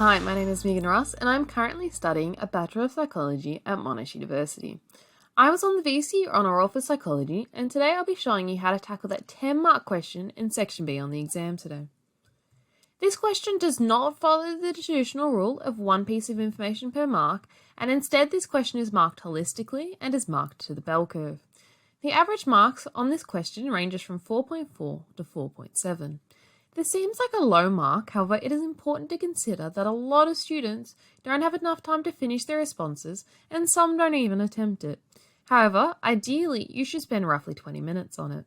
Hi, my name is Megan Ross, and I'm currently studying a Bachelor of Psychology at Monash University. I was on the VCE Honour Roll for Psychology, and today I'll be showing you how to tackle that 10-mark question in Section B on the exam today. This question does not follow the traditional rule of one piece of information per mark, and instead this question is marked holistically and is marked to the bell curve. The average marks on this question ranges from 4.4 to 4.7. This seems like a low mark, however, it is important to consider that a lot of students don't have enough time to finish their responses and some don't even attempt it. However, ideally, you should spend roughly 20 minutes on it.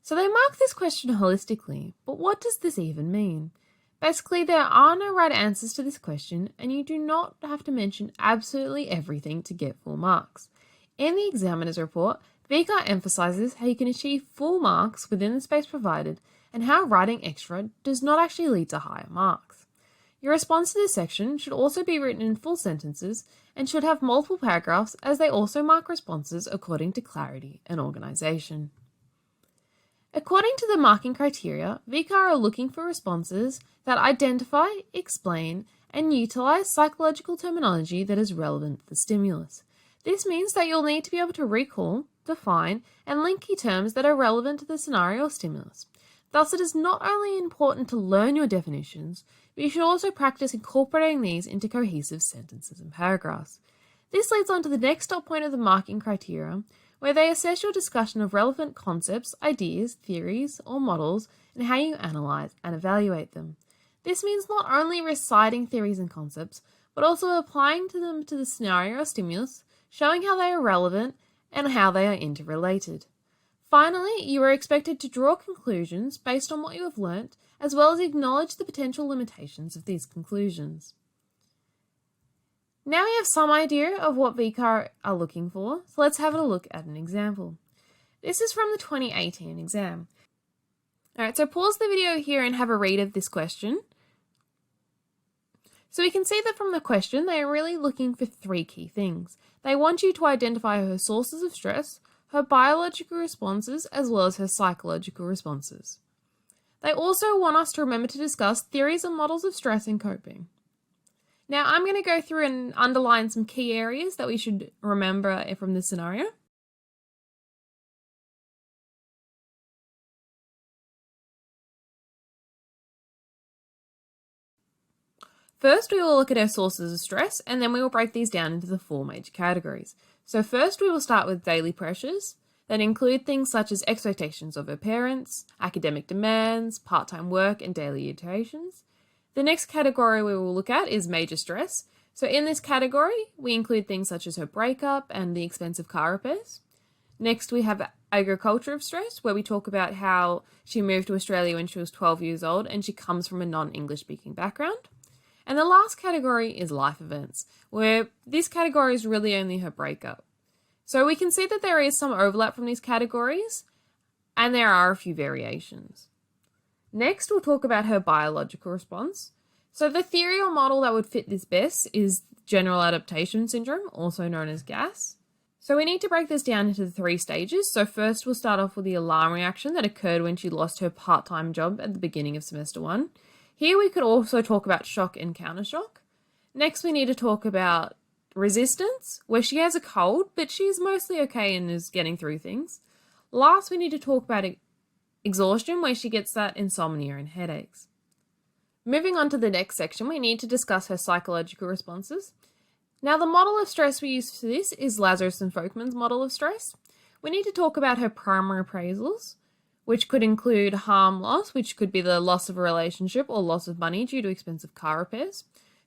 So they mark this question holistically, but what does this even mean? Basically, there are no right answers to this question and you do not have to mention absolutely everything to get full marks. In the examiner's report, VCAR emphasises how you can achieve full marks within the space provided and how writing extra does not actually lead to higher marks. Your response to this section should also be written in full sentences and should have multiple paragraphs as they also mark responses according to clarity and organisation. According to the marking criteria, VCAR are looking for responses that identify, explain, and utilise psychological terminology that is relevant to the stimulus. This means that you'll need to be able to recall, define, and link key terms that are relevant to the scenario or stimulus. Thus, it is not only important to learn your definitions, but you should also practice incorporating these into cohesive sentences and paragraphs. This leads on to the next stop point of the marking criteria, where they assess your discussion of relevant concepts, ideas, theories, or models, and how you analyse and evaluate them. This means not only reciting theories and concepts, but also applying them to the scenario or stimulus, showing how they are relevant and how they are interrelated. Finally, you are expected to draw conclusions based on what you have learnt, as well as acknowledge the potential limitations of these conclusions. Now we have some idea of what VCAR are looking for, so let's have a look at an example. This is from the 2018 exam. Alright, so pause the video here and have a read of this question. So we can see that from the question, they are really looking for three key things. They want you to identify her sources of stress, her biological responses, as well as her psychological responses. They also want us to remember to discuss theories and models of stress and coping. Now, I'm going to go through and underline some key areas that we should remember from this scenario. First, we will look at our sources of stress, and then we will break these down into the four major categories. So first, we will start with daily pressures that include things such as expectations of her parents, academic demands, part-time work, and daily irritations. The next category we will look at is major stress. So in this category, we include things such as her breakup and the expensive car repairs. Next, we have agriculture of stress, where we talk about how she moved to Australia when she was 12 years old and she comes from a non-English speaking background. And the last category is life events, where this category is really only her breakup. So we can see that there is some overlap from these categories, and there are a few variations. Next, we'll talk about her biological response. So the theory or model that would fit this best is general adaptation syndrome, also known as GAS. So we need to break this down into three stages. So first, we'll start off with the alarm reaction that occurred when she lost her part-time job at the beginning of semester 1. Here we could also talk about shock and countershock. Next, we need to talk about resistance, where she has a cold, but she's mostly okay and is getting through things. Last, we need to talk about exhaustion, where she gets that insomnia and headaches. Moving on to the next section, we need to discuss her psychological responses. Now, the model of stress we use for this is Lazarus and Folkman's model of stress. We need to talk about her primary appraisals, which could include harm loss, which could be the loss of a relationship or loss of money due to expensive car repairs.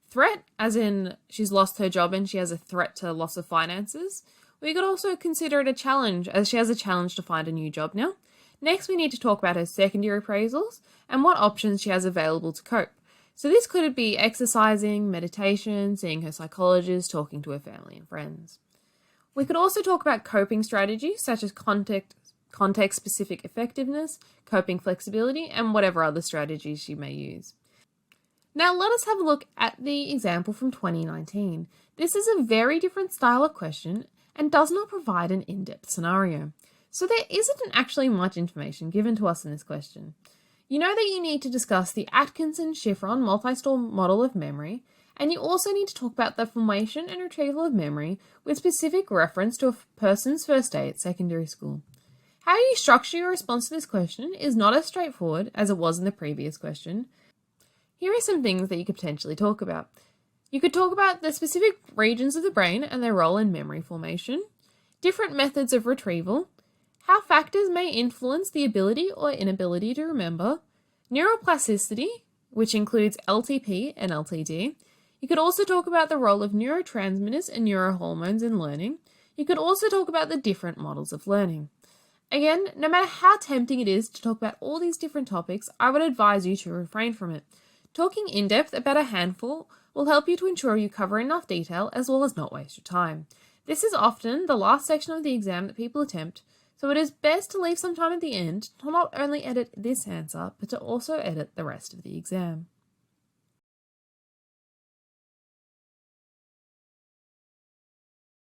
Threat, as in she's lost her job and she has a threat to loss of finances. We could also consider it a challenge, as she has a challenge to find a new job now. Next, we need to talk about her secondary appraisals and what options she has available to cope. So this could be exercising, meditation, seeing her psychologist, talking to her family and friends. We could also talk about coping strategies such as context-specific effectiveness, coping flexibility, and whatever other strategies you may use. Now let us have a look at the example from 2019. This is a very different style of question and does not provide an in-depth scenario. So there isn't actually much information given to us in this question. You know that you need to discuss the Atkinson-Shiffrin multi-store model of memory, and you also need to talk about the formation and retrieval of memory with specific reference to a person's first day at secondary school. How you structure your response to this question is not as straightforward as it was in the previous question. Here are some things that you could potentially talk about. You could talk about the specific regions of the brain and their role in memory formation, different methods of retrieval, how factors may influence the ability or inability to remember, neuroplasticity, which includes LTP and LTD. You could also talk about the role of neurotransmitters and neurohormones in learning. You could also talk about the different models of learning. Again, no matter how tempting it is to talk about all these different topics, I would advise you to refrain from it. Talking in depth about a handful will help you to ensure you cover enough detail as well as not waste your time. This is often the last section of the exam that people attempt, so it is best to leave some time at the end to not only edit this answer, but to also edit the rest of the exam.